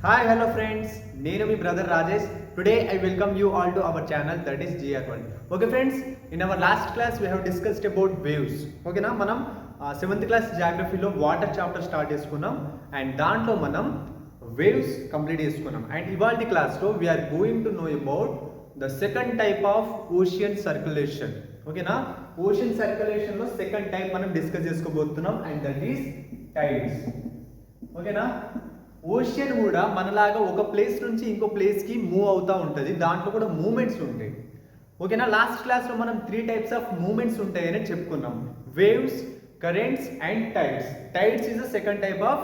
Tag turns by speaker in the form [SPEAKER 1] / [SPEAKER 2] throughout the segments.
[SPEAKER 1] Hi, hello friends. Nenu mi brother Rajesh. Today I welcome you all to our channel, that is GR1. Okay friends, in our last class we have discussed about waves. Okay na manam 7th class geography lo water chapter start చేసుకున్నాం and దాంట్లో మనం waves complete చేసుకున్నాం and ఇవాల్టి class లో we are going to know about the second type of ocean circulation. Okay na, ocean circulation లో second type మనం discuss చేసుకోబోతున్నాం and that is tides. Okay na, ocean కూడా మనలాగా ఒక ప్లేస్ నుంచి ఇంకో ప్లేస్కి మూవ్ అవుతూ ఉంటుంది, దాంట్లో కూడా మూమెంట్స్ ఉంటాయి. ఓకేనా, లాస్ట్ క్లాస్లో మనం 3 టైప్స్ ఆఫ్ మూమెంట్స్ ఉంటాయని చెప్పుకున్నాం: waves, currents and tides. Tides is the second type of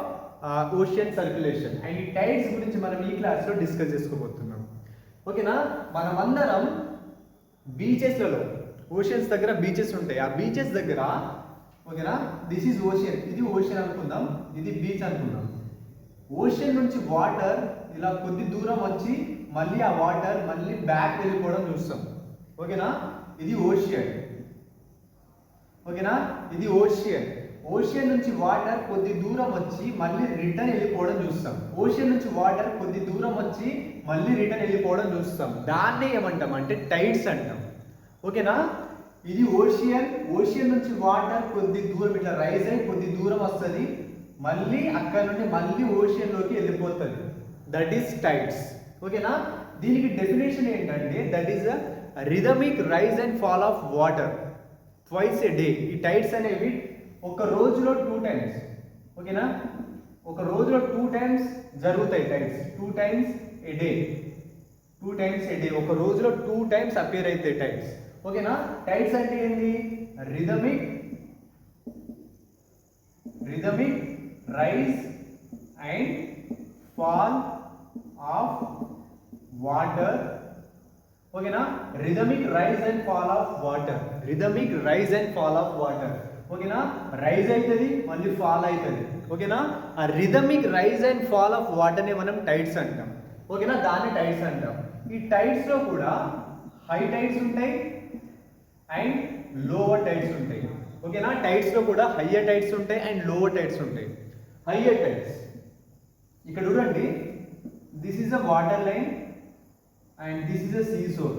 [SPEAKER 1] ocean circulation and ఈ టైడ్స్ గురించి మనం ఈ క్లాస్లో డిస్కస్ చేసుకోబోతున్నాం. ఓకేనా, మనమందరం బీచెస్లలో, ఓషియన్స్ దగ్గర బీచెస్ ఉంటాయి, ఆ బీచెస్ దగ్గర ఓకేనా దిస్ ఈజ్ ఓషియన్, ఇది ఓషియన్ అనుకుందాం, ఇది బీచ్ అనుకుందాం. ఓషియన్ నుంచి వాటర్ ఇలా కొద్ది దూరం వచ్చి మళ్ళీ ఆ వాటర్ మళ్ళీ బ్యాక్ వెళ్ళిపోవడం చూస్తాం. ఓకేనా, ఇది ఓషియన్. ఓకేనా, ఇది ఓషియన్. ఓషియన్ నుంచి వాటర్ కొద్ది దూరం వచ్చి మళ్ళీ రిటర్న్ వెళ్ళిపోవడం చూస్తాం. ఓషియన్ నుంచి వాటర్ కొద్ది దూరం వచ్చి మళ్ళీ రిటర్న్ వెళ్ళిపోవడం చూస్తాం. దాన్నే ఏమంటాం అంటే టైడ్స్ అంటాం. ఓకేనా, ఇది ఓషియన్. ఓషియన్ నుంచి వాటర్ కొద్ది దూరం ఇట్లా రైజ్ అయ్యి కొద్ది దూరం వస్తుంది, మళ్ళీ అక్కడ నుండి మళ్ళీ ఓషియన్లోకి వెళ్ళిపోతుంది, దట్ ఈస్ టైడ్స్. ఓకేనా, దీనికి డెఫినేషన్ ఏంటంటే that is a rhythmic rise and fall of water twice a day. ఈ టైడ్స్ అనేవి ఒక రోజులో 2 టైమ్స్. ఓకేనా, ఒక రోజులో 2 టైమ్స్ జరుగుతాయి tides, 2 times a day, 2 times a day. ఒక రోజులో 2 టైమ్స్ అపియర్ అవుతాయి టైడ్స్. ఓకేనా, టైడ్స్ అంటే ఏంటి? Rhythmic rise and fall of water. ఓకేనా, rhythmic rise and fall of water, rhythmic rise and fall of water. ఓకేనా, రైజ్ అవుతుంది మళ్ళీ ఫాల్ అవుతుంది. ఓకేనా, ఆ rhythmic rise and fall of వాటర్ని మనం టైడ్స్ అంటాం. ఓకేనా, దాన్ని టైడ్స్ అంటాం. ఈ టైడ్స్లో కూడా హై టైడ్స్ ఉంటాయి అండ్ లోవర్ టైడ్స్ ఉంటాయి. ఓకేనా, టైడ్స్లో కూడా హయ్యర్ టైడ్స్ ఉంటాయి అండ్ లోవర్ టైడ్స్ ఉంటాయి. హయ్యర్ టైడ్స్ ఇక్కడ చూడండి, this is a water line and this is a sea shore.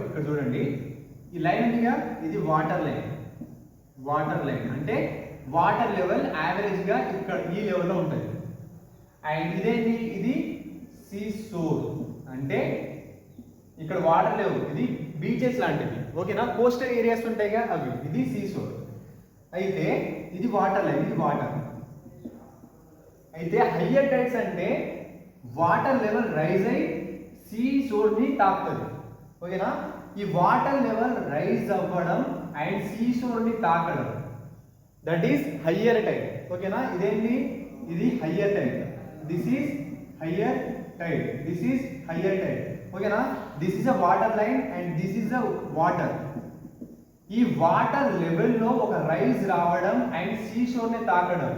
[SPEAKER 1] ఇక్కడ చూడండి, ఈ లైన్ ఉందిగా, ఇది వాటర్ లైన్. వాటర్ లైన్ అంటే వాటర్ లెవెల్ యావరేజ్గా ఇక్కడ ఈ లెవెల్లో ఉంటుంది. అండ్ ఇదేంటి? ఇది సీ సోర్ అంటే ఇక్కడ వాటర్ లెవెల్, ఇది బీచెస్ లాంటివి. ఓకేనా, కోస్టల్ ఏరియాస్ ఉంటాయిగా అవి, ఇది సీ సోర్. అయితే ఇది వాటర్ లైన్, ఇది వాటర్. అయితే హయ్యర్ టైడ్స్ అంటే వాటర్ లెవెల్ రైజ్ అయి సీ సోర్ని తాకుతుంది. ఓకేనా, ఈ వాటర్ లెవెల్ రైజ్ అవ్వడం అండ్ సీ సోర్ని తాకడం, దట్ ఈస్ హయ్యర్ టైడ్. ఓకేనా, ఇదేంటి? ఇది higher tide. This is higher tide, this is higher tide. ఓకేనా, this is a water line and this is a water. ఈ వాటర్ లెవెల్లో ఒక రైజ్ రావడం అండ్ సీ షోర్ని తాకడం,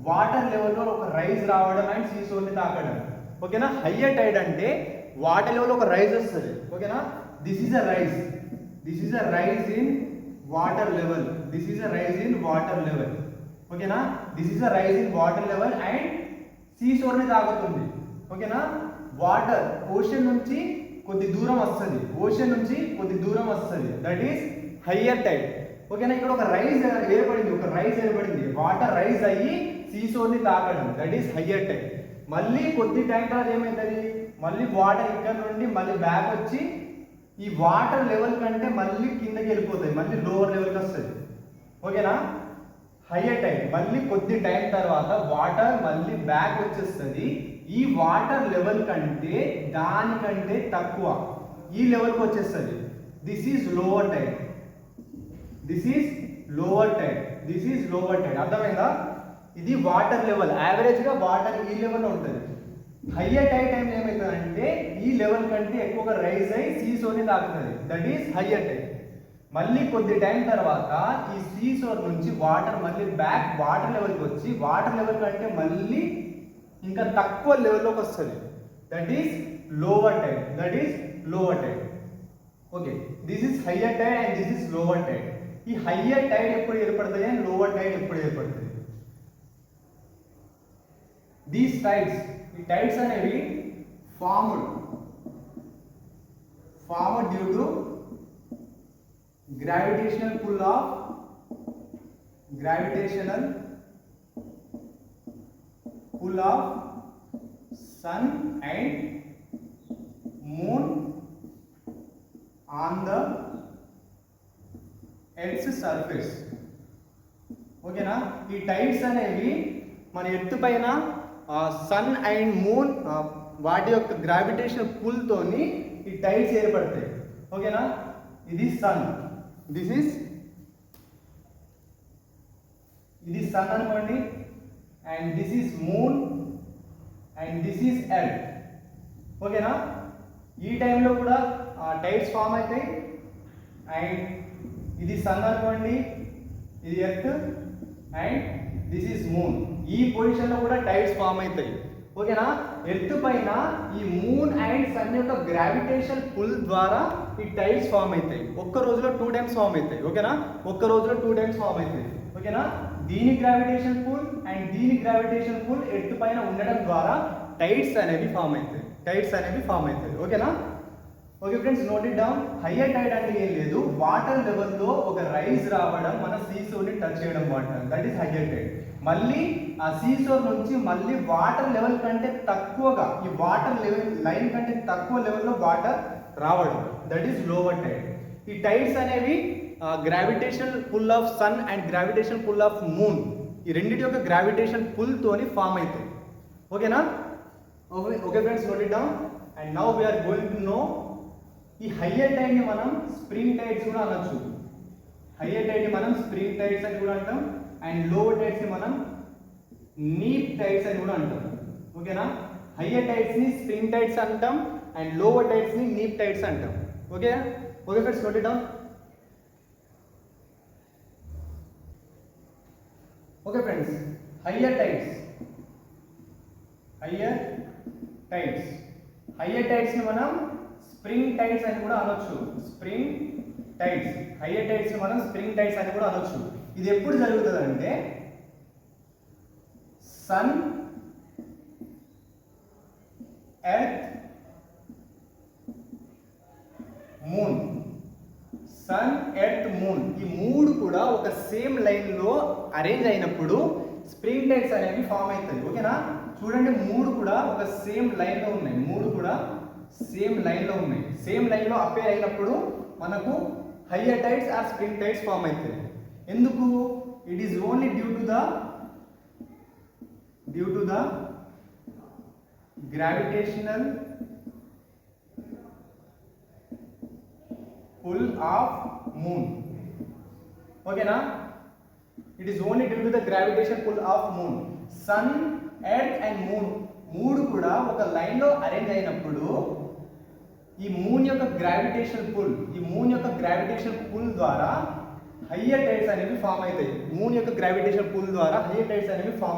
[SPEAKER 1] వాటర్ లెవెల్లో ఒక రైజ్ రావడం అండ్ సీ షోర్ని తాకడం. ఓకేనా, హయ్యర్ టైడ్ అంటే వాటర్ లెవెల్ ఒక రైజ్ వస్తుంది. ఓకేనా, this is a rise, this is a rise in water level, this is a rise in water level. ఓకేనా, this is a rise in water level and sea షోర్ని తాకుతుంది. ఓకేనా, water ocean నుంచి కొద్ది దూరం వస్తుంది, ఓషన్ నుంచి కొద్ది దూరం వస్తుంది, దట్ ఈస్ హయ్యర్ టైడ్. ఓకేనా, ఇక్కడ ఒక రైజ్ ఏర్పడింది, ఒక రైజ్ ఏర్పడింది, వాటర్ రైజ్ అయ్యి సీసోర్ని తాకడం, దట్ ఈస్ హయ్యర్ టైడ్. మళ్ళీ కొద్ది టైం తర్వాత ఏమవుతుంది? మళ్ళీ వాటర్ ఇక్కడ నుండి మళ్ళీ బ్యాక్ వచ్చి ఈ వాటర్ లెవెల్ కంటే మళ్ళీ కిందకి వెళ్ళిపోతాయి, మళ్ళీ లోవర్ లెవెల్కి వస్తుంది. ఓకేనా, హయ్యర్ టైడ్. మళ్ళీ కొద్ది టైం తర్వాత వాటర్ మళ్ళీ బ్యాక్ వచ్చేస్తుంది, ఈ వాటర్ లెవెల్ కంటే దానికంటే తక్కువ ఈ లెవెల్కి వచ్చేస్తుంది, this is lower tide, this is lower tide, this is lower tide. అర్థమైందా? ఇది వాటర్ లెవెల్, యావరేజ్గా వాటర్ ఈ లెవెల్లో ఉంటుంది. హయ్యర్ టైడ్ టైం ఏమవుతుందంటే ఈ లెవెల్ కంటే ఎక్కువగా రైజ్ అయ్యి సీసోర్ని తాకుతుంది, దట్ ఈస్ హయ్యర్ టైడ్. మళ్ళీ కొద్ది టైం తర్వాత ఈ సీసోర్ నుంచి వాటర్ మళ్ళీ బ్యాక్ వాటర్ లెవెల్కి వచ్చి వాటర్ లెవెల్ కంటే మళ్ళీ ఇంకా తక్కువ లెవెల్లోకి వస్తుంది, that is lower tide, that is lower tide. Okay, this is higher tide and this is lower tide. ఈ హయ్యర్ టైడ్ ఎప్పుడు ఏర్పడుతుంది అండ్ లోవర్ టైడ్ ఎప్పుడు ఏర్పడుతుంది? దీస్ టైడ్స్, ఈ టైడ్స్ అనేవి formed due to gravitational pull of sun and moon on the earth's surface. ఓకేనా? ఈ tides అనేవి మన ఎర్త్ పైన సన్ అండ్ మూన్ వాటి యొక్క గ్రావిటేషనల్ పుల్ తోని ఈ టైడ్స్ ఏర్పడతాయి. ఓకేనా? ఇది సన్, ఇది సన్ అనుకోండి, and this is moon and this is earth. ఓకేనా? ఈ టైంలో కూడా టైడ్స్ ఫామ్ అవుతాయి. అండ్ ఇది సన్ అనుకోండి, ఇది earth and this is moon. ఈ పొజిషన్లో కూడా టైడ్స్ ఫామ్ అవుతాయి. ఓకేనా? ఎర్త్ పైన ఈ మూన్ అండ్ సన్ యొక్క గ్రావిటేషన్ పుల్ ద్వారా ఈ టైడ్స్ ఫామ్ అవుతాయి. ఒక్క రోజులో 2 టైమ్స్ ఫామ్ అవుతాయి. ఓకేనా? ఒక్క రోజులో 2 టైమ్స్ ఫామ్ అవుతాయి. ఓకేనా? దీని గ్రావిటేషన్ పుల్ అండ్ దీని గ్రావిటేషన్ పుల్ ఎర్త్ పైన ఉండడం ద్వారా టైడ్స్ అనేవి ఫామ్ అవుతాయి. ఓకేనా? Okay friends, note it down. Higher tide అంటే ఏం లేదు, వాటర్ లెవెల్లో ఒక రైజ్ రావడం, మన సీసోర్ని టచ్ చేయడం, water, that is higher tide. మళ్ళీ ఆ సీసోర్ నుంచి మళ్ళీ వాటర్ లెవెల్ కంటే తక్కువగా, ఈ వాటర్ లెవెల్ లైన్ కంటే తక్కువ లెవెల్లో వాటర్ రావడం, దట్ ఈస్ లోవర్ టైడ్. ఈ టైడ్స్ అనేవి gravitation pull of sun and gravitation pull of moon, ఈ రెండింటి యొక్క గ్రావిటేషన్ పుల్ తోని ఫామ్ అవుతాయి. ఓకేనా? Okay friends, note it down. And now we are going to know, ఈ హయ్యర్ టైడ్ ని మనం స్ప్రింగ్ టైడ్స్ కూడా అనొచ్చు. హయ్యర్ టైడ్ ని మనం స్ప్రింగ్ టైడ్స్ అని కూడా అంటాం, అండ్ లోవర్ టైడ్స్ ని మనం నీప్ టైడ్స్ అని కూడా అంటాం. ఓకేనా? హయ్యర్ టైడ్స్ ని స్ప్రింగ్ టైడ్స్ అంటాం, అండ్ లోవర్ టైడ్స్ ని నీప్ టైడ్స్ అంటాం. Okay friends, note it down. Okay friends, higher tides ని మనం స్ప్రింగ్ టైడ్స్ అని కూడా అనొచ్చు. హయ్యర్ టైడ్స్ ని మనం స్ప్రింగ్ టైడ్స్ అని కూడా అనొచ్చు. ఇది ఎప్పుడు జరుగుతుంది అంటే, సన్, ఎర్త్, మూన్, ఈ మూడు కూడా ఒక సేమ్ లైన్ లో అరేంజ్ అయినప్పుడు స్ప్రింగ్ టైడ్స్ అనేవి ఫామ్ అవుతాయి. ఓకేనా? చూడండి, మూడు కూడా ఒక సేమ్ లైన్ లో ఉన్నాయి. సేమ్ లైన్ లో అపేర్ అయినప్పుడు మనకు higher tides or spring tides form అవుతాయి. ఎందుకు? It is only due to the gravitational pull of moon. ఓకేనా? It is only due to the gravitation pull of moon. Sun, earth and moon మూడు కూడా ఒక line లో arrange అయినప్పుడు ఈ moon యొక్క గ్రావిటేషన్ పుల్ ద్వారా హయ్యర్ టైడ్స్ అనేవి ఫామ్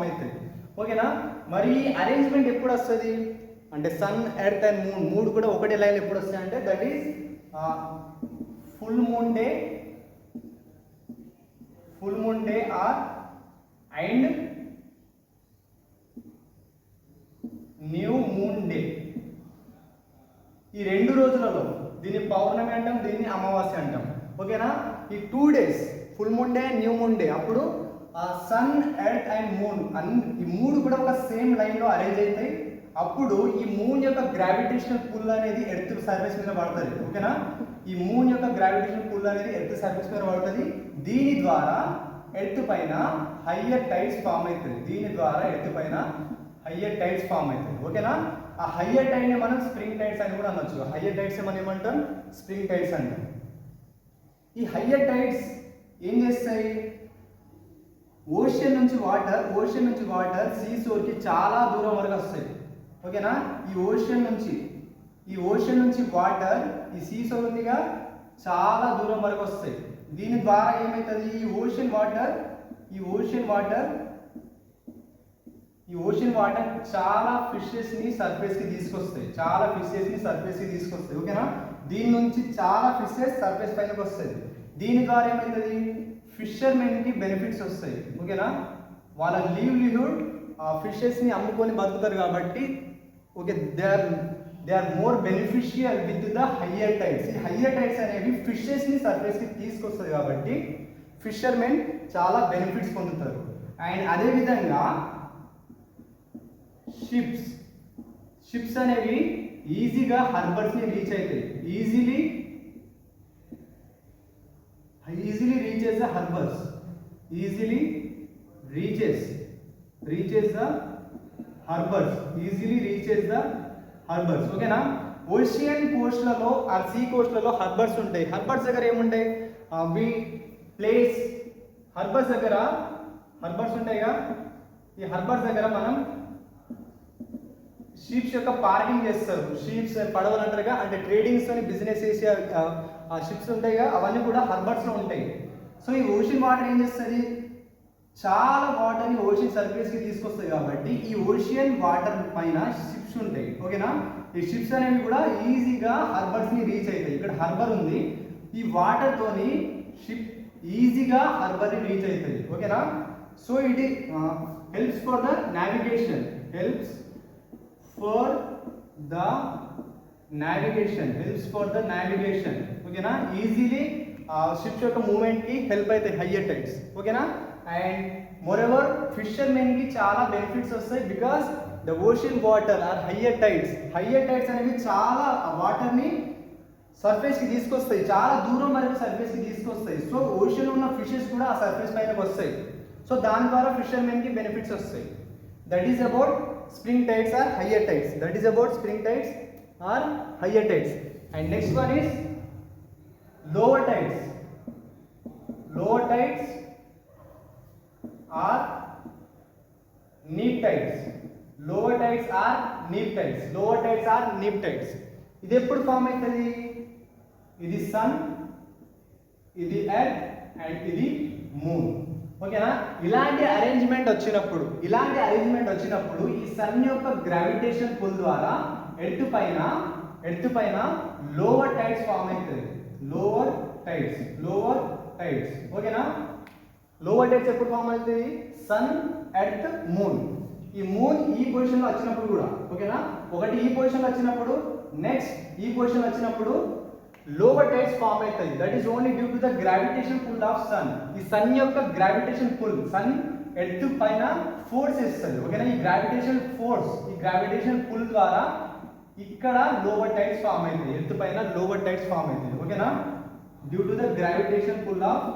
[SPEAKER 1] అవుతాయి. ఓకేనా? మరి ఈ అరేంజ్మెంట్ ఎప్పుడు వస్తుంది అంటే, సన్, ఎర్త్ అండ్ మూన్ మూడు కూడా ఒకటే లైన్ ఎప్పుడు వస్తాయి అంటే, that is full moon day or and new moon day. ఈ 2 రోజులలో, దీన్ని పౌర్ణమి అంటాం, దీన్ని అమావాస్య అంటాం. ఓకేనా? ఈ 2 days, full moon day, new moon day, అప్పుడు సన్, ఎర్త్ అండ్ మూన్ ఈ మూడు కూడా ఒక సేమ్ లైన్ లో అరేంజ్ అవుతాయి. అప్పుడు ఈ మూన్ యొక్క గ్రావిటేషనల్ పుల్ అనేది ఎర్త్ సర్ఫేస్ మీద పడుతుంది. ఓకేనా? ఈ మూన్ యొక్క గ్రావిటేషనల్ పుల్ అనేది ఎర్త్ సర్ఫేస్ మీద పడుతుంది. దీని ద్వారా ఎర్త్ పైన హయ్యర్ టైడ్స్ ఫామ్ అవుతుంది. ఓకేనా? ఆ హయ్యర్ టైడ్ ని మనం స్ప్రింగ్ టైడ్స్ అని కూడా అనొచ్చు. హయ్యర్ టైడ్స్ మనం ఏమంటాం? స్ప్రింగ్ టైడ్స్ అంటాం. ఈ హయ్యర్ టైడ్స్ ఏం చేస్తాయి? ఓషన్ నుంచి వాటర్ సీసోర్ కి చాలా దూరం వరకు వస్తాయి. ఓకేనా? ఈ ఓషన్ నుంచి వాటర్ ఈ సీసోర్ ఉందిగా, చాలా దూరం వరకు వస్తాయి. దీని ద్వారా ఏమవుతుంది? ఈ ఓషన్ వాటర్ చాలా ఫిషెస్ ని సర్ఫేస్ కి తీసుకొస్తాయి. ఓకేనా? దీని నుంచి చాలా ఫిషెస్ సర్ఫేస్ పైనకి వస్తాయి. దీని ద్వారా ఏమవుతుంది? ఫిషర్మెన్ కి బెనిఫిట్స్ వస్తాయి. ఓకేనా? వాళ్ళ లివ్లీహుడ్ ఫిషెస్ని అమ్ముకొని బతుకుతారు కాబట్టి okay they are more beneficial with the higher tides. ఈ హయ్యర్ టైడ్స్ అనేవి ఫిషెస్ని సర్ఫేస్కి తీసుకొస్తుంది కాబట్టి ఫిషర్మెన్ చాలా బెనిఫిట్స్ పొందుతారు. అండ్ అదేవిధంగా షిప్స్ అనేవి ఈజీగా హార్బర్స్ని రీచ్ అవుతాయి. Easily reaches the harbors, easily reaches the harbors. ఓకేనా? ఓషియన్ కోస్ట్లలో ఆర్ సీ కోస్ట్లలో హార్బర్స్ ఉంటాయి. హార్బర్స్ దగ్గర ఏముంటాయి? హార్బర్స్ ఉంటాయిగా. ఈ హార్బర్స్ దగ్గర మనం షిప్స్ యొక్క పార్కింగ్ చేస్తారు. షిప్స్ పడవలు అంటారుగా, అంటే ట్రేడింగ్స్ అని బిజినెస్ చేసే షిప్స్ ఉంటాయిగా, అవన్నీ కూడా హార్బర్స్లో ఉంటాయి. సో ఈ ఓషన్ వాటర్ ఏం చేస్తుంది? చాలా వాటర్ని ఓషన్ సర్ఫేస్కి తీసుకొస్తుంది కాబట్టి ఈ ఓషియన్ వాటర్ పైన షిప్స్ ఉంటాయి. ఓకేనా? ఈ షిప్స్ అనేవి కూడా ఈజీగా హార్బర్స్ని రీచ్ అవుతాయి. ఇక్కడ హార్బర్ ఉంది, ఈ వాటర్తోని షిప్ ఈజీగా హార్బర్ని రీచ్ అవుతుంది. ఓకేనా? సో ఇది హెల్ప్స్ ఫర్ ద నావిగేషన్, ఓకేనా? ఈజీలీ షిప్స్ యొక్క మూవ్మెంట్కి హెల్ప్ అవుతాయి హయ్యర్ టైడ్స్. ఓకేనా? అండ్ మోరెవర్ ఫిషర్మెన్కి చాలా బెనిఫిట్స్ వస్తాయి because the ocean water are higher tides అనేవి చాలా వాటర్ని సర్ఫేస్కి తీసుకొస్తాయి, చాలా దూరం వరకు సర్ఫేస్కి తీసుకొస్తాయి. సో ఓషన్లో ఉన్న ఫిషెస్ కూడా ఆ సర్ఫేస్ పైనకి వస్తాయి. సో దాని ద్వారా ఫిషర్మెన్కి బెనిఫిట్స్ వస్తాయి. That is about spring tides or higher tides. And next one is lower tides or neap tides. Lower tides are neap tides. ఇది ఎప్పుడు ఫామ్ అవుతుంది? ఇది సన్, ఇది ఎర్త్ అండ్ ఇది మూన్. ఓకేనా? ఇలాంటి అరేంజ్మెంట్ వచ్చినప్పుడు ఈ సన్ యొక్క గ్రావిటేషన్ పుల్ ద్వారా ఎర్త్ పైన లోవర్ టైడ్స్ ఫామ్ అవుతుంది. Lower tides. ఓకేనా? లోవర్ టైడ్స్ ఎప్పుడు ఫామ్ అవుతుంది? Sun, earth, moon. ఈ మూన్ ఈ పొజిషన్లో వచ్చినప్పుడు కూడా, ఓకేనా, ఒకటి ఈ పొజిషన్లో వచ్చినప్పుడు, నెక్స్ట్ ఈ పొజిషన్లో వచ్చినప్పుడు లోవర్ టైడ్స్ ఫామ్ అవుతాయి. That is only due to the gravitation pull of sun. ఈ సన్ యొక్క గ్రావిటేషన్ పుల్, సన్ ఎర్త్ పైన ఫోర్స్ ఇస్తుంది. ఓకేనా? ఈ గ్రావిటేషన్ పుల్ ద్వారా ఇక్కడ లోవర్ టైడ్స్ ఫామ్ అవుతాయి. ఎర్త్ పైన లోవర్ టైడ్స్ ఫామ్ అవుతాయి. ఓకేనా? Due to the gravitation pull of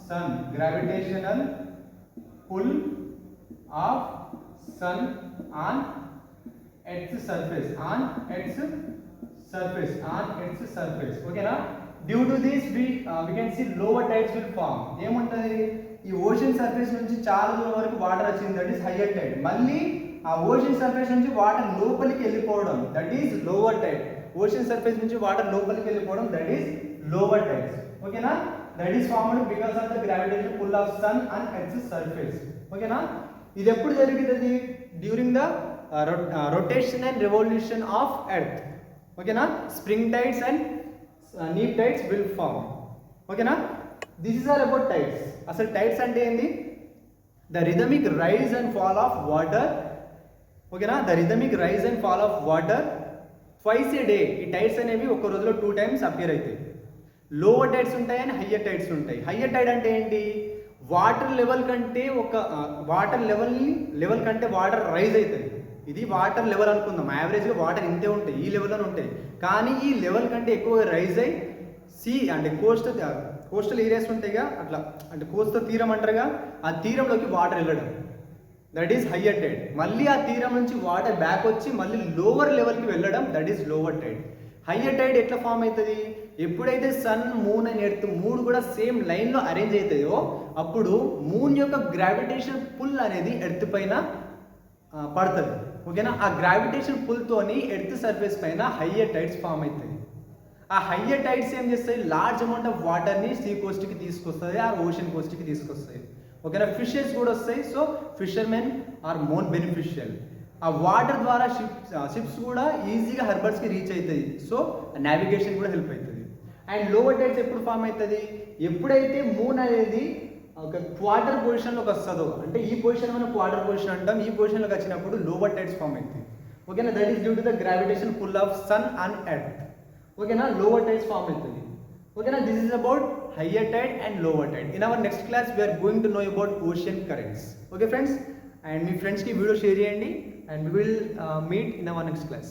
[SPEAKER 1] sun, gravitational pull of sun on earth surface, ఓకేనా? Due to this we can see lower tides will form. ఏముంటది? ఈ ocean surface నుంచి చాలా దూరం వరకు వాటర్ వచ్చింది, దట్ ఈస్ హయ్యర్ టైడ్. మళ్ళీ ఆ ఓషన్ సర్ఫేస్ నుంచి వాటర్ లోపలికి వెళ్ళిపోవడం, that is lower tide. Ocean surface నుంచి వాటర్ లోపలికి వెళ్ళిపోవడం, దట్ ఈస్ లోవర్ టైడ్స్. ఓకేనా? That is formed because of the gravitation pull of sun and earth surface. ఓకేనా? ఇది ఎప్పుడు జరుగుతుంది? During the rotation and revolution of earth. ఓకేనా? Spring tides and neap tides will form. ఓకేనా? This is all about tides. అసలు tides అంటే ఏంటి? The rhythmic rise and fall of water. ఓకేనా? The rhythmic rise and fall of water twice a day. ఈ tides అనేవి ఒక రోజులో 2 times appear అవుతాయి. లోవర్ టైడ్స్ ఉంటాయి అండ్ హయ్యర్ టైడ్స్ ఉంటాయి. హయ్యర్ టైడ్ అంటే ఏంటి? వాటర్ లెవెల్ కంటే వాటర్ లెవెల్ కంటే వాటర్ రైజ్ అవుతుంది. ఇది వాటర్ లెవెల్ అనుకుందాం, యావరేజ్గా వాటర్ ఇంతే ఉంటాయి, ఈ లెవెల్లోనే ఉంటాయి. కానీ ఈ లెవెల్ కంటే ఎక్కువగా రైజ్ అయ్యి సీ అంటే కోస్టల్ ఏరియాస్ ఉంటాయిగా, అట్లా అంటే కోస్టల్ తీరం అంటారుగా, ఆ తీరంలోకి వాటర్ వెళ్ళడం, దట్ ఈస్ హయ్యర్ టైడ్. మళ్ళీ ఆ తీరం నుంచి వాటర్ బ్యాక్ వచ్చి మళ్ళీ లోవర్ లెవెల్కి వెళ్ళడం, that is lower tide. Higher tide ఎట్లా ఫామ్ అవుతుంది? ఎప్పుడైతే సన్, మూన్ అండ్ ఎర్త్ 3 కూడా సేమ్ లైన్లో అరేంజ్ అవుతాయో అప్పుడు మూన్ యొక్క గ్రావిటేషన్ పుల్ అనేది ఎర్త్ పైన పడుతుంది. ఓకేనా? ఆ గ్రావిటేషన్ పుల్తోని ఎర్త్ సర్ఫేస్ పైన హయ్యర్ టైడ్స్ ఫామ్ అవుతాయి. ఆ హయ్యర్ టైడ్స్ ఏం చేస్తాయి? లార్జ్ అమౌంట్ ఆఫ్ వాటర్ని సీ కోస్ట్కి తీసుకొస్తుంది, ఆ ఓషన్ కోస్ట్కి తీసుకొస్తాయి. ఓకేనా? ఫిషెస్ కూడా వస్తాయి. So fishermen are more beneficial. ఆ వాటర్ ద్వారా షిప్స్ కూడా ఈజీగా హార్బర్స్కి రీచ్ అవుతుంది. సో నావిగేషన్ కూడా హెల్ప్ అవుతుంది. అండ్ లోవర్ టైడ్స్ ఎప్పుడు ఫామ్ అవుతుంది? ఎప్పుడైతే మూన్ అనేది ఒక క్వార్టర్ పొజిషన్లోకి వస్తుందో, అంటే ఈ పొజిషన్ మనం క్వార్టర్ పొజిషన్ అంటాం, ఈ పొజిషన్లోకి వచ్చినప్పుడు లోవర్ టైడ్స్ ఫామ్ అవుతుంది. ఓకేనా, that is due to the gravitation pull of sun and earth. ఓకేనా, లోవర్ టైడ్స్ ఫామ్ అవుతుంది. ఓకేనా, this is about higher tide and lower tide. In our next class we are going to know about ocean currents. Okay friends, and మీ ఫ్రెండ్స్కి video share చేయండి, and we will meet in our next class.